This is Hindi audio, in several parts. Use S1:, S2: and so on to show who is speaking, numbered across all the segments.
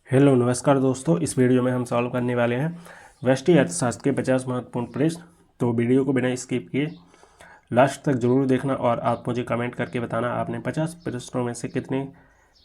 S1: हेलो नमस्कार दोस्तों, इस वीडियो में हम सॉल्व करने वाले हैं व्यष्टि अर्थशास्त्र के 50 महत्वपूर्ण प्रश्न। तो वीडियो को बिना स्किप किए लास्ट तक जरूर देखना और आप मुझे कमेंट करके बताना आपने 50 प्रश्नों में से कितने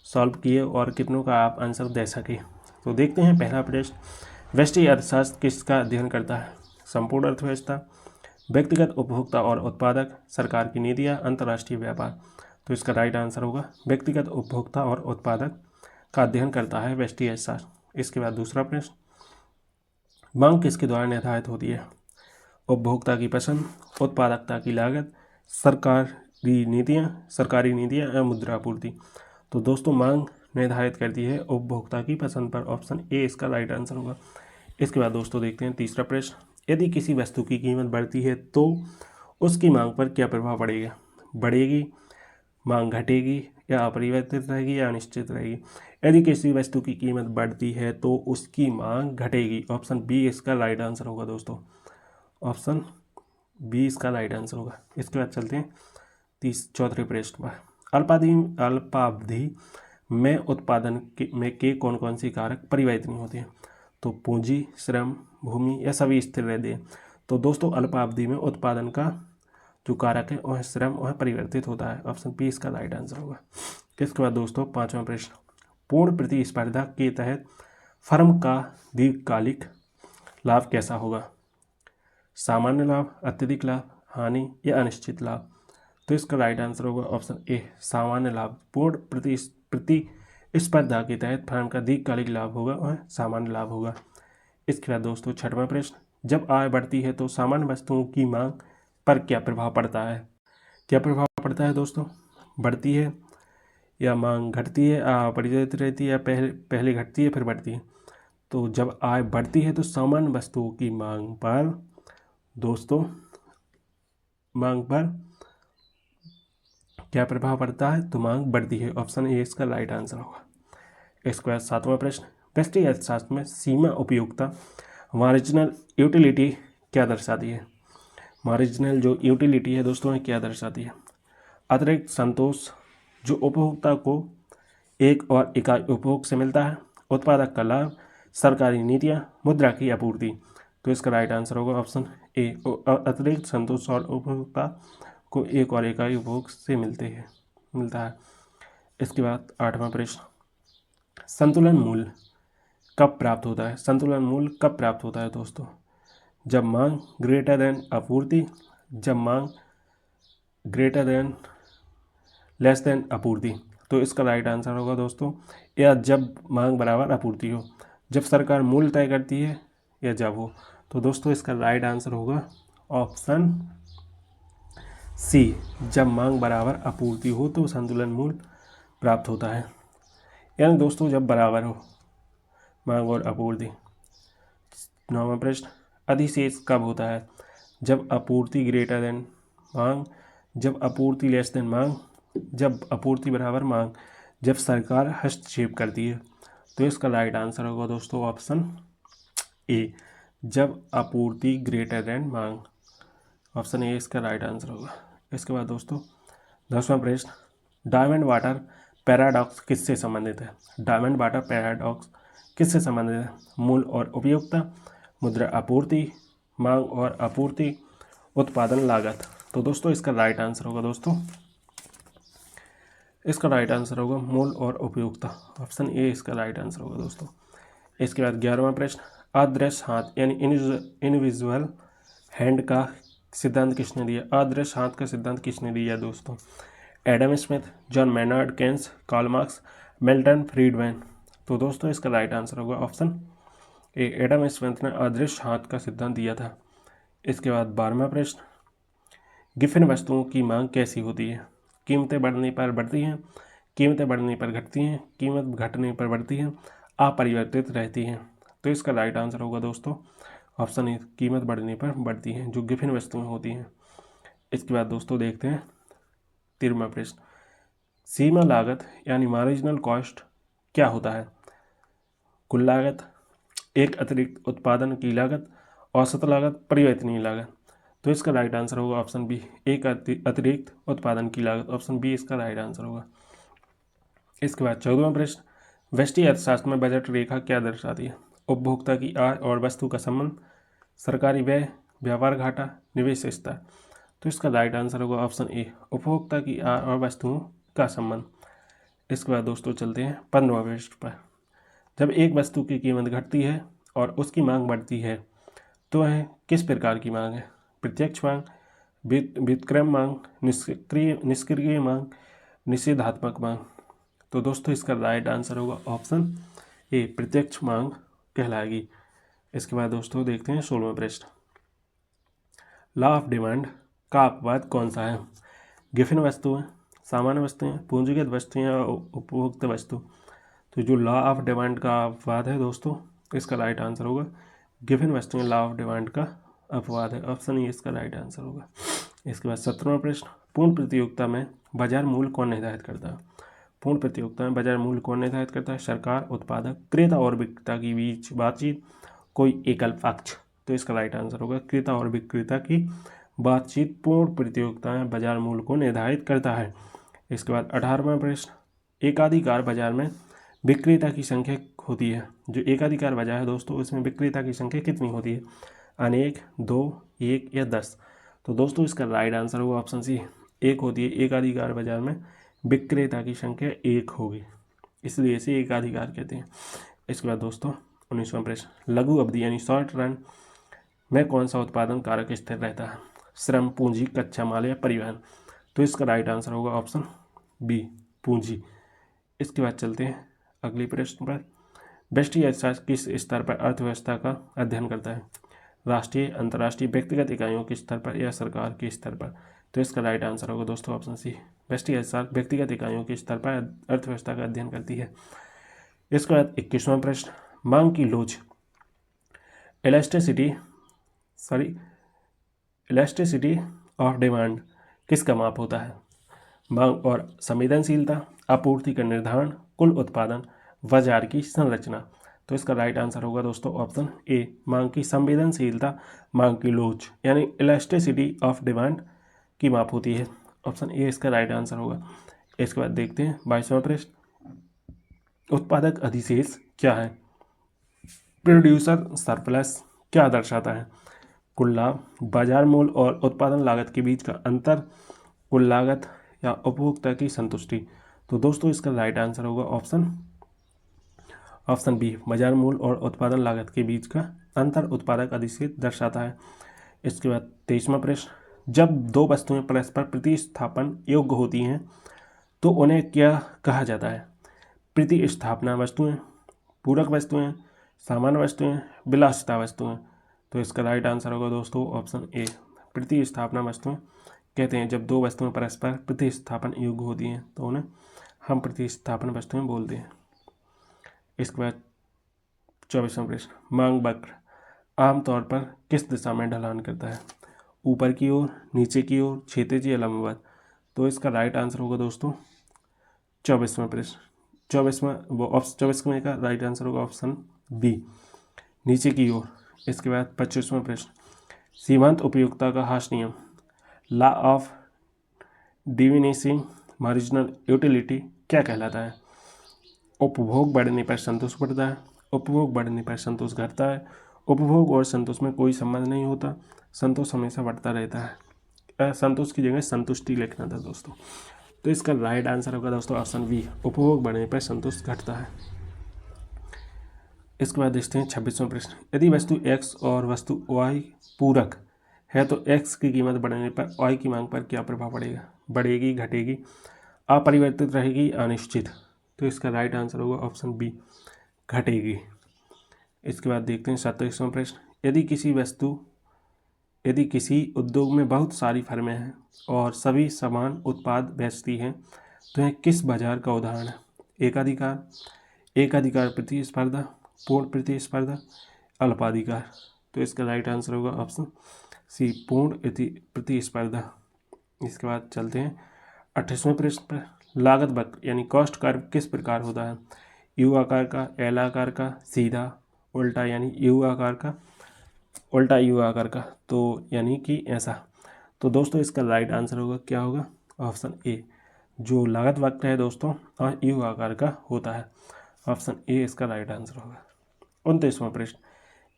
S1: सॉल्व किए और कितनों का आप आंसर दे सके। तो देखते हैं पहला प्रश्न, व्यष्टि अर्थशास्त्र किसका अध्ययन करता है? संपूर्ण अर्थव्यवस्था, व्यक्तिगत उपभोक्ता और उत्पादक, सरकार की नीतियाँ, अंतर्राष्ट्रीय व्यापार। तो इसका राइट आंसर होगा व्यक्तिगत उपभोक्ता और उत्पादक का अध्ययन करता है व्यष्टि अर्थशास्त्र। इसके बाद दूसरा प्रश्न, मांग किसके द्वारा निर्धारित होती है? उपभोक्ता की पसंद, उत्पादकता की लागत, सरकारी नीतियाँ या मुद्रापूर्ति। तो दोस्तों मांग निर्धारित करती है उपभोक्ता की पसंद पर, ऑप्शन ए इसका राइट आंसर होगा। इसके बाद दोस्तों देखते हैं तीसरा प्रश्न, यदि किसी वस्तु की कीमत बढ़ती है तो उसकी मांग पर क्या प्रभाव पड़ेगा? बढ़ेगी, मांग घटेगी या अपरिवर्तित रहेगी या अनिश्चित रहेगी? यदि किसी वस्तु की कीमत बढ़ती है तो उसकी मांग घटेगी, ऑप्शन बी इसका राइट आंसर होगा दोस्तों। ऑप्शन बी इसका राइट आंसर होगा। इसके बाद चलते हैं चौथे प्रश्न पर, अल्पावधि में उत्पादन में के कौन कौन सी कारक परिवर्तनीय होते हैं? तो पूंजी, श्रम, भूमि या सभी स्थिर रहते हैं। तो दोस्तों अल्पावधि में उत्पादन का जो कारक है वह श्रम वह परिवर्तित होता है, ऑप्शन बी इसका राइट आंसर होगा। इसके बाद दोस्तों पांचवा प्रश्न, पूर्ण प्रतिस्पर्धा के तहत फर्म का दीर्घकालिक लाभ कैसा होगा? सामान्य लाभ, अत्यधिक लाभ, हानि या अनिश्चित लाभ? तो इसका राइट आंसर होगा ऑप्शन ए सामान्य लाभ। पूर्ण प्रतिस्पर्धा के तहत फर्म का दीर्घकालिक लाभ होगा वह सामान्य लाभ होगा। इसके बाद दोस्तों छठवां प्रश्न, जब आय बढ़ती है तो सामान्य वस्तुओं की मांग पर क्या प्रभाव पड़ता है? क्या प्रभाव पड़ता है दोस्तों? बढ़ती है या मांग घटती है, अपरिवर्तित रहती है या पहले घटती है फिर बढ़ती है? तो जब आय बढ़ती है तो सामान्य वस्तुओं की मांग पर दोस्तों क्या प्रभाव पड़ता है? तो मांग बढ़ती है, ऑप्शन ए इसका राइट आंसर होगा। इसके बाद सातवां प्रश्न, व्यष्टि अर्थशास्त्र में सीमा उपयोगिता मार्जिनल यूटिलिटी क्या दर्शाती है? मार्जिनल जो यूटिलिटी है दोस्तों क्या दर्शाती है? अतिरिक्त संतोष जो उपभोक्ता को एक और इकाई उपभोग से मिलता है, उत्पादक का लाभ, सरकारी नीतियाँ, मुद्रा की आपूर्ति। तो इसका राइट आंसर होगा ऑप्शन ए अतिरिक्त संतोष और उपभोक्ता को एक और इकाई उपभोग से मिलता है। इसके बाद आठवां प्रश्न, संतुलन मूल्य कब प्राप्त होता है? संतुलन मूल्य कब प्राप्त होता है दोस्तों? जब मांग ग्रेटर देन आपूर्ति, जब मांग ग्रेटर देन लेस देन आपूर्ति। तो इसका राइट आंसर होगा दोस्तों या जब मांग बराबर आपूर्ति हो, जब सरकार मूल्य तय करती है या जब हो। तो दोस्तों इसका राइट आंसर होगा ऑप्शन सी, जब मांग बराबर आपूर्ति हो तो संतुलन मूल्य प्राप्त होता है, यानी दोस्तों जब बराबर हो मांग और आपूर्ति। नौवां प्रश्न, अधिशेष कब होता है? जब आपूर्ति ग्रेटर देन मांग, जब आपूर्ति लेस देन मांग, जब आपूर्ति बराबर मांग, जब सरकार हस्तक्षेप करती है। तो इसका राइट आंसर होगा दोस्तों ऑप्शन ए, जब आपूर्ति ग्रेटर देन मांग, ऑप्शन ए इसका राइट आंसर होगा। इसके बाद दोस्तों 10वां प्रश्न, डायमंड वाटर पैराडॉक्स किससे संबंधित है? डायमंड वाटर पैराडॉक्स किससे संबंधित है? मूल और उपयोगिता, मुद्रा आपूर्ति, मांग और आपूर्ति, उत्पादन लागत। तो दोस्तों इसका राइट आंसर होगा इसका राइट आंसर होगा मूल और उपयोगिता, ऑप्शन ए इसका राइट आंसर होगा दोस्तों। इसके बाद 11वां प्रश्न, अदृश्य हाथ यानी इनविजुअल हैंड का सिद्धांत किसने दिया? अदृश्य हाथ का सिद्धांत किसने दिया दोस्तों? Adam Smith, John Maynard Keynes, Karl Marx, Milton Friedman. तो दोस्तों इसका राइट आंसर होगा ऑप्शन ए, एडम स्मिथ ने अदृश्य हाथ का सिद्धांत दिया था। इसके बाद 12वां प्रश्न, गिफिन वस्तुओं की मांग कैसी होती है? कीमतें बढ़ने पर बढ़ती हैं, कीमतें बढ़ने पर घटती हैं, कीमत घटने पर बढ़ती हैं, अपरिवर्तित रहती हैं। तो इसका राइट आंसर होगा दोस्तों ऑप्शन ए, कीमत बढ़ने पर बढ़ती हैं जो गिफिन वस्तुएं होती हैं। इसके बाद दोस्तों देखते हैं 13वां प्रश्न, सीमा लागत यानी मार्जिनल कॉस्ट क्या होता है? कुल लागत, एक अतिरिक्त उत्पादन की लागत, औसत लागत, परिवर्तनीय लागत। तो इसका राइट आंसर होगा ऑप्शन बी, एक अतिरिक्त उत्पादन की लागत, ऑप्शन बी इसका राइट आंसर होगा। इसके बाद 14वां प्रश्न, व्यष्टि अर्थशास्त्र में बजट रेखा क्या दर्शाती है? उपभोक्ता की आय और वस्तु का संबंध, सरकारी व्यय, व्यापार घाटा, निवेश स्तर। तो इसका राइट आंसर होगा ऑप्शन ए, उपभोक्ता की आय और वस्तुओं का संबंध। इसके बाद दोस्तों चलते हैं 15वें पृष्ठ पर। जब एक वस्तु की कीमत घटती है और उसकी मांग बढ़ती है तो वह किस प्रकार की मांग है? प्रत्यक्ष मांग, व्युत्क्रम मांग, निष्क्रिय मांग, निषेधात्मक मांग। तो दोस्तों इसका राइट आंसर होगा ऑप्शन ए, प्रत्यक्ष मांग कहलाएगी। इसके बाद दोस्तों देखते हैं 16वां प्रश्न। लॉ ऑफ डिमांड का अपवाद कौन सा है? गिफिन वस्तुएं, सामान्य वस्तुएं, पूंजीगत वस्तुएं या उपभोक्ता वस्तु। तो जो लॉ ऑफ डिमांड का अपवाद है दोस्तों, इसका राइट आंसर होगा गिफिन वस्तुएं लॉ ऑफ डिमांड का अपवाद है। ऑप्शन ए इसका राइट आंसर होगा। इसके बाद 17वां प्रश्न। पूर्ण प्रतियोगिता में बाजार मूल्य कौन निर्धारित करता है? पूर्ण प्रतियोगिता में बाजार मूल्य कौन निर्धारित करता है? सरकार, उत्पादक, क्रेता और विक्रेता के बीच बातचीत, कोई एकल पक्ष। तो इसका राइट आंसर होगा क्रेता और विक्रेता की बातचीत पूर्ण प्रतियोगिता में बाजार मूल्य को निर्धारित करता है। इसके बाद 18वां प्रश्न। एकाधिकार बाजार में विक्रेता की संख्या होती है। जो एकाधिकार बाजार है दोस्तों, इसमें विक्रेता की संख्या कितनी होती है? अनेक, 2, 1 या 10। तो दोस्तों इसका राइट आंसर होगा ऑप्शन सी, 1 होती है। एकाधिकार बाजार में विक्रेता की संख्या 1 होगी, इसलिए इसे एकाधिकार कहते हैं। इसके बाद दोस्तों 19वां प्रश्न। लघु अवधि यानी शॉर्ट रन में कौन सा उत्पादन कारक स्थिर रहता है? श्रम, पूंजी, कच्चा माल या परिवहन। तो इसका राइट आंसर होगा ऑप्शन बी, पूंजी। इसके बाद चलते हैं अगले प्रश्न पर। व्यष्टि अर्थशास्त्र किस स्तर पर अर्थव्यवस्था का अध्ययन करता है? राष्ट्रीय, अंतर्राष्ट्रीय, व्यक्तिगत इकाइयों के स्तर पर या सरकार के स्तर पर। तो इसका राइट आंसर होगा दोस्तों ऑप्शन सी, व्यष्टि अर्थशास्त्र व्यक्तिगत इकाइयों के स्तर पर अर्थव्यवस्था का अध्ययन करती है। इसके बाद 21वां प्रश्न। मांग की लोच, इलास्टिसिटी ऑफ डिमांड किसका माप होता है? मांग और संवेदनशीलता, आपूर्ति का निर्धारण, कुल उत्पादन, बाजार की संरचना। तो इसका राइट आंसर होगा दोस्तों ऑप्शन ए, मांग की संवेदनशीलता, मांग की लोच यानी इलास्टिसिटी ऑफ डिमांड की माप होती है। ऑप्शन ए इसका राइट आंसर होगा। इसके बाद देखते हैं 22वां प्रश्न। उत्पादक अधिशेष क्या है? प्रोड्यूसर सरप्लस क्या दर्शाता है? कुल लाभ, बाजार मूल्य और उत्पादन लागत के बीच का अंतर, कुल लागत या उपभोक्ता की संतुष्टि। तो दोस्तों इसका राइट आंसर होगा ऑप्शन बी, बाजार मूल्य और उत्पादन लागत के बीच का अंतर उत्पादक अधिशेष दर्शाता है। इसके बाद 23वां प्रश्न। जब दो वस्तुएं परस्पर प्रतिस्थापन योग्य होती हैं तो उन्हें क्या कहा जाता है? प्रतिस्थापना वस्तुएं, पूरक वस्तुएं, सामान्य वस्तुएं, विलासिता वस्तुएं। तो इसका राइट आंसर होगा दोस्तों ऑप्शन ए, प्रतिस्थापना वस्तुएं कहते हैं। जब दो वस्तुएं परस्पर प्रतिस्थापन योग्य होती हैं तो उन्हें हम प्रतिस्थापन वस्तुएं बोलते हैं। इसके बाद 24वां प्रश्न। मांग वक्र आमतौर पर किस दिशा में ढलान करता है? ऊपर की ओर, नीचे की ओर, क्षैतिज या लंबवत। तो इसका राइट आंसर होगा दोस्तों 24वां प्रश्न। 24वें का राइट आंसर होगा ऑप्शन बी, नीचे की ओर। इसके बाद 25वां प्रश्न। सीमांत उपयोगिता का हाश नियम, law of diminishing marginal utility क्या कहलाता है? उपभोग बढ़ने पर संतोष बढ़ता है, उपभोग बढ़ने पर संतोष घटता है, उपभोग और संतोष में कोई संबंध नहीं होता, संतोष हमेशा बढ़ता रहता है। संतोष की जगह संतुष्टि लिखना था दोस्तों। तो इसका राइट आंसर होगा दोस्तों ऑप्शन बी, उपभोग बढ़ने पर संतोष घटता है। इसके बाद देखते हैं 26वां प्रश्न। यदि वस्तु x और वस्तु y पूरक है तो x की कीमत बढ़ने पर y की मांग पर क्या प्रभाव पड़ेगा? बढ़ेगी, घटेगी, अपरिवर्तित रहेगी, अनिश्चित। तो इसका राइट आंसर होगा ऑप्शन बी, घटेगी। इसके बाद देखते हैं 27वां प्रश्न। यदि किसी उद्योग में बहुत सारी फर्में हैं और सभी समान उत्पाद बेचती हैं तो यह किस बाजार का उदाहरण है? एकाधिकार प्रतिस्पर्धा, पूर्ण प्रतिस्पर्धा, अल्पाधिकार। तो इसका राइट आंसर होगा ऑप्शन सी, पूर्ण प्रतिस्पर्धा। इसके बाद चलते हैं 28वें प्रश्न पर। लागत वक्र यानी कॉस्ट कर्व किस प्रकार होता है? यू आकार का, एल आकार का, सीधा, उल्टा यानी यू आकार का, उल्टा यू आकार का। तो यानी कि ऐसा। तो दोस्तों इसका राइट आंसर होगा क्या होगा? ऑप्शन ए, जो लागत वक्र है दोस्तों यू आकार का होता है। ऑप्शन ए इसका राइट आंसर होगा। 29वां प्रश्न,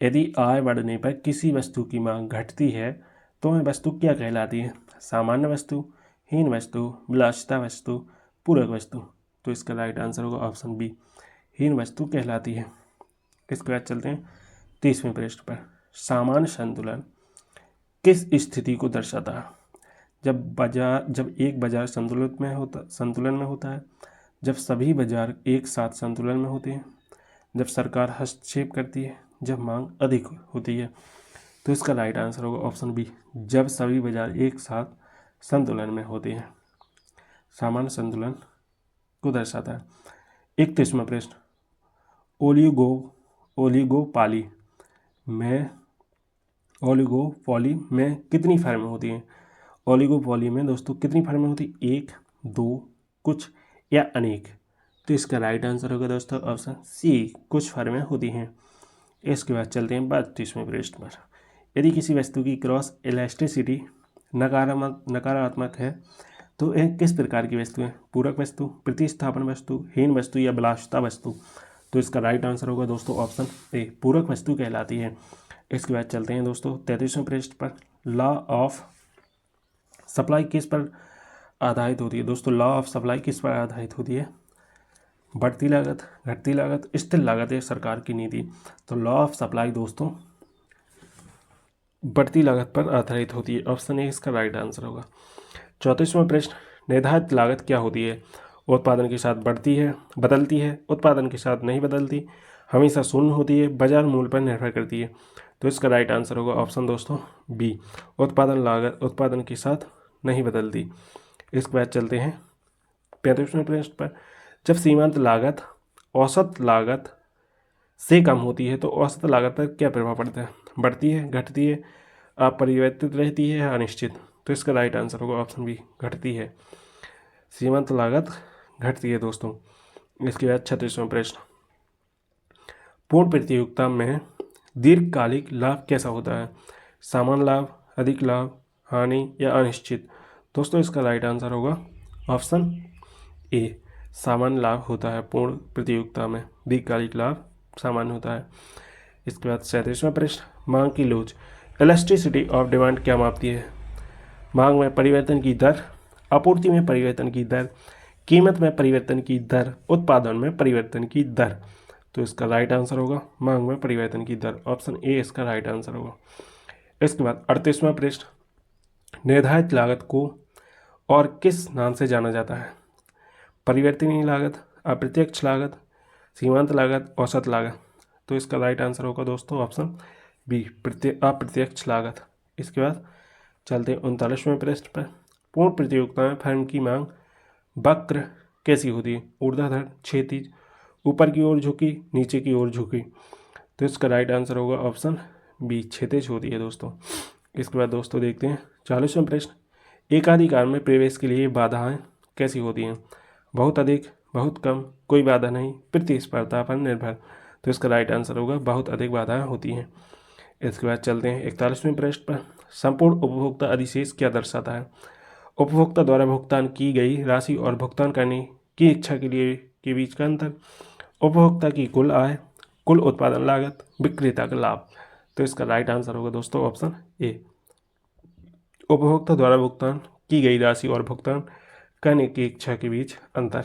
S1: यदि आय बढ़ने पर किसी वस्तु की मांग घटती है तो वह वस्तु क्या कहलाती है? सामान्य वस्तु, हीन वस्तु, विलासिता वस्तु, पूरक वस्तु। तो इसका राइट आंसर होगा ऑप्शन बी, हीन वस्तु कहलाती है। इसके बाद चलते हैं 30वें प्रश्न पर। सामान्य संतुलन किस स्थिति को दर्शाता है? जब एक बाजार संतुलन में होता है, जब सभी बाजार एक साथ संतुलन में होते हैं, जब सरकार हस्तक्षेप करती है, जब मांग अधिक होती है। तो इसका राइट आंसर होगा ऑप्शन बी, जब सभी बाजार एक साथ संतुलन में होते हैं। सामान्य संतुलन को दर्शाता है। 31वां प्रश्न, ओलिगोपोली में कितनी फर्में होती हैं? ओलिगोपोली में दोस्तों कितनी फर्में होती? एक, दो, कुछ या अनेक। तो इसका राइट आंसर होगा दोस्तों ऑप्शन सी, कुछ फर्में होती हैं। इसके बाद चलते हैं 32वें प्रश्न पर। यदि किसी वस्तु की क्रॉस इलास्टिसिटी नकारात्मक है तो यह किस प्रकार की वस्तु है? पूरक वस्तु, प्रतिस्थापन वस्तु, हीन वस्तु या विलासिता वस्तु। तो इसका राइट आंसर होगा दोस्तों ऑप्शन ए, पूरक वस्तु कहलाती है। इसके बाद चलते हैं दोस्तों 33वें प्रश्न पर। लॉ ऑफ सप्लाई किस पर आधारित होती है? दोस्तों लॉ ऑफ सप्लाई किस पर आधारित होती है? बढ़ती लागत, घटती लागत, स्थिर लागत या सरकार की नीति। तो लॉ ऑफ सप्लाई दोस्तों बढ़ती लागत पर आधारित होती है। ऑप्शन ए इसका राइट आंसर होगा। 34वां प्रश्न, निर्धारित लागत क्या होती है? उत्पादन के साथ बढ़ती है, बदलती है, उत्पादन के साथ नहीं बदलती, हमेशा शून्य होती है, बाजार मूल्य पर निर्भर करती है। तो इसका राइट आंसर होगा ऑप्शन दोस्तों बी, उत्पादन लागत उत्पादन के साथ नहीं बदलती। इसके बाद चलते हैं 35वें प्रश्न पर। जब सीमांत लागत औसत लागत से कम होती है तो औसत लागत पर क्या प्रभाव पड़ता है? बढ़ती है, घटती है, अपरिवर्तित रहती है या अनिश्चित। तो इसका राइट आंसर होगा ऑप्शन बी, घटती है। सीमांत लागत घटती है दोस्तों। इसके बाद 36वां प्रश्न, पूर्ण प्रतियोगिता में दीर्घकालिक लाभ कैसा होता है? सामान्य लाभ, अधिक लाभ, हानि या अनिश्चित। दोस्तों इसका राइट आंसर होगा ऑप्शन ए, सामान्य लाभ होता है। पूर्ण प्रतियोगिता में दीर्घकालिक लाभ सामान्य होता है। इसके बाद 37वां प्रश्न, मांग की लोच इलास्टिसिटी ऑफ डिमांड क्या मापती है? मांग में परिवर्तन की दर, आपूर्ति में परिवर्तन की दर, कीमत में परिवर्तन की दर, उत्पादन में परिवर्तन की दर। तो इसका राइट आंसर होगा मांग में परिवर्तन की दर। ऑप्शन ए इसका राइट आंसर होगा। इसके बाद 38वां प्रश्न, निर्धारित लागत को और किस नाम से जाना जाता है? परिवर्तनीय लागत, अप्रत्यक्ष लागत, सीमांत लागत, औसत लागत। तो इसका राइट आंसर होगा दोस्तों ऑप्शन बी, अप्रत्यक्ष लागत। इसके बाद चलते हैं 39वें प्रश्न पर। पूर्ण प्रतियोगिता में फर्म की मांग वक्र कैसी होती है? ऊर्ध्वाधर, क्षैतिज, ऊपर की ओर झुकी, नीचे की ओर झुकी। तो इसका राइट आंसर होगा ऑप्शन बी, क्षैतिज होती है दोस्तों। इसके बाद दोस्तों देखते हैं 40वां प्रश्न, एकाधिकार में प्रवेश के लिए बाधाएं कैसी होती हैं? बहुत अधिक, बहुत कम, कोई बाधा नहीं, प्रतिस्पर्धा पर निर्भर। तो इसका राइट आंसर होगा बहुत अधिक बाधाएं होती हैं। इसके बाद चलते हैं 41वें प्रश्न पर। संपूर्ण उपभोक्ता अधिशेष क्या दर्शाता है? उपभोक्ता द्वारा भुगतान की गई राशि और भुगतान करने की इच्छा के बीच का अंतर, उपभोक्ता की कुल आय, कुल उत्पादन लागत, विक्रेता का लाभ। तो इसका राइट आंसर होगा दोस्तों ऑप्शन ए, उपभोक्ता द्वारा भुगतान की गई राशि और भुगतान करने की इच्छा के बीच अंतर।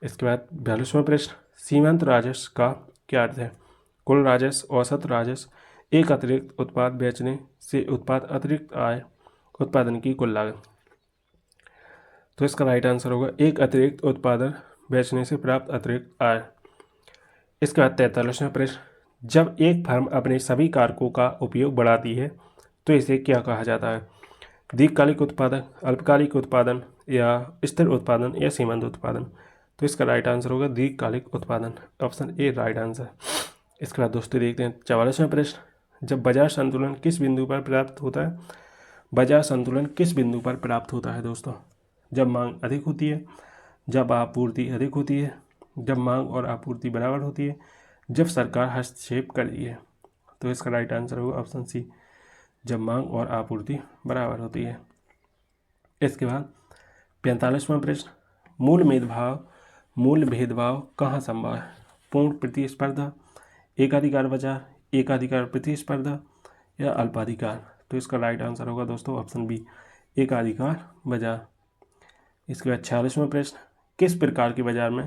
S1: इसके बाद 42वां प्रश्न, सीमांत राजस्व का क्या अर्थ है? कुल राजस्व, औसत राजस्व, एक अतिरिक्त उत्पाद बेचने से उत्पाद अतिरिक्त आय, उत्पादन की कुल लागत। तो इसका राइट आंसर होगा एक अतिरिक्त उत्पादन बेचने से प्राप्त अतिरिक्त आय। इसके बाद 43वां प्रश्न, जब एक फर्म अपने सभी कारकों का उपयोग बढ़ाती है तो इसे क्या कहा जाता है? दीर्घकालिक उत्पादन, अल्पकालिक उत्पादन या स्थिर उत्पादन या सीमांत उत्पादन। तो इसका राइट आंसर होगा दीर्घकालिक उत्पादन। Option A right answer. इसके बाद दोस्तों देखते हैं 44वां प्रश्न, जब बाजार संतुलन किस बिंदु पर प्राप्त होता है? बाजार संतुलन किस बिंदु पर प्राप्त होता है दोस्तों? जब मांग अधिक होती है, जब आपूर्ति अधिक होती है, जब मांग और आपूर्ति बराबर होती है, जब सरकार हस्तक्षेप करती है। तो इसका राइट आंसर होगा ऑप्शन सी, जब मांग और आपूर्ति बराबर होती है। इसके बाद 45वां प्रश्न, मूल मूल्य भेदभाव कहाँ संभव है? पूर्ण प्रतिस्पर्धा, एकाधिकार बाजार, एकाधिकार प्रतिस्पर्धा या अल्पाधिकार? तो इसका राइट आंसर होगा दोस्तों ऑप्शन बी, एकाधिकार बाजार। इसके बाद 46वां प्रश्न, किस प्रकार के बाजार में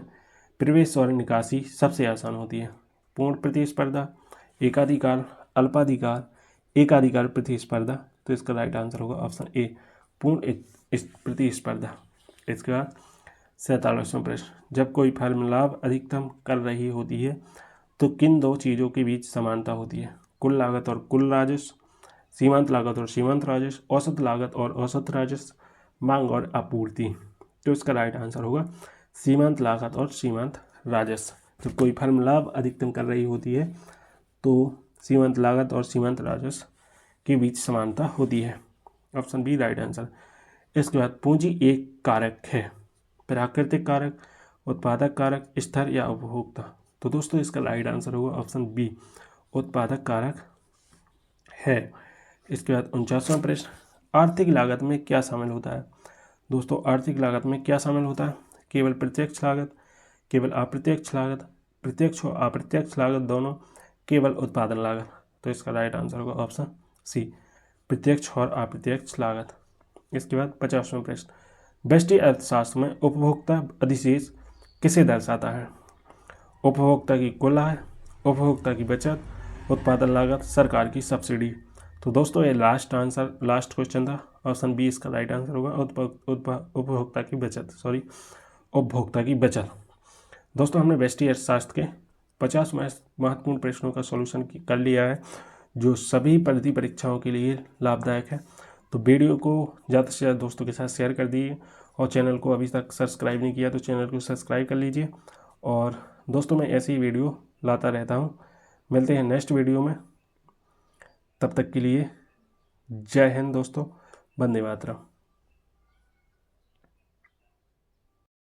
S1: प्रवेश और निकासी सबसे आसान होती है? पूर्ण प्रतिस्पर्धा, एकाधिकार, अल्पाधिकार, एकाधिकार प्रतिस्पर्धा? तो इसका राइट आंसर होगा ऑप्शन ए, पूर्ण प्रतिस्पर्धा। इसके बाद 47वां प्रश्न, जब कोई फर्म लाभ अधिकतम कर रही होती है तो किन दो चीज़ों के बीच समानता होती है? कुल लागत और कुल राजस्व, सीमांत लागत और सीमांत राजस्व, औसत लागत और औसत राजस्व, मांग और आपूर्ति? तो इसका राइट आंसर होगा सीमांत लागत और सीमांत राजस्व। जब कोई फर्म लाभ अधिकतम कर रही होती है तो सीमांत लागत और सीमांत राजस्व के बीच समानता होती है। Option B right answer. इसके बाद पूंजी एक कारक है, प्राकृतिक कारक, उत्पादक कारक, स्तर या उपभोक्ता? तो दोस्तों इसका राइट आंसर होगा ऑप्शन बी, उत्पादक कारक है। इसके बाद 49वां प्रश्न, आर्थिक लागत में क्या शामिल होता है? दोस्तों आर्थिक लागत में क्या शामिल होता है? केवल प्रत्यक्ष लागत, केवल अप्रत्यक्ष लागत, प्रत्यक्ष और अप्रत्यक्ष लागत दोनों, केवल उत्पादन लागत? तो इसका राइट आंसर होगा ऑप्शन सी, प्रत्यक्ष और अप्रत्यक्ष लागत। इसके बाद 50वां प्रश्न, व्यष्टि अर्थशास्त्र में उपभोक्ता अधिशेष किसे दर्शाता है? उपभोक्ता की कुल आय, उपभोक्ता की बचत, उत्पादन लागत, सरकार की सब्सिडी? तो दोस्तों ये लास्ट क्वेश्चन था, ऑप्शन बी इसका राइट आंसर होगा, उपभोक्ता की बचत। दोस्तों हमने व्यष्टि अर्थशास्त्र के 50 महत्वपूर्ण प्रश्नों का सॉल्यूशन कर लिया है, जो सभी भर्ती परीक्षाओं के लिए लाभदायक है। तो वीडियो को ज़्यादा से ज़्यादा दोस्तों के साथ शेयर कर दीजिए, और चैनल को अभी तक सब्सक्राइब नहीं किया तो चैनल को सब्सक्राइब कर लीजिए। और दोस्तों मैं ऐसी वीडियो लाता रहता हूँ। मिलते हैं नेक्स्ट वीडियो में, तब तक के लिए जय हिंद दोस्तों, वंदे मातरम।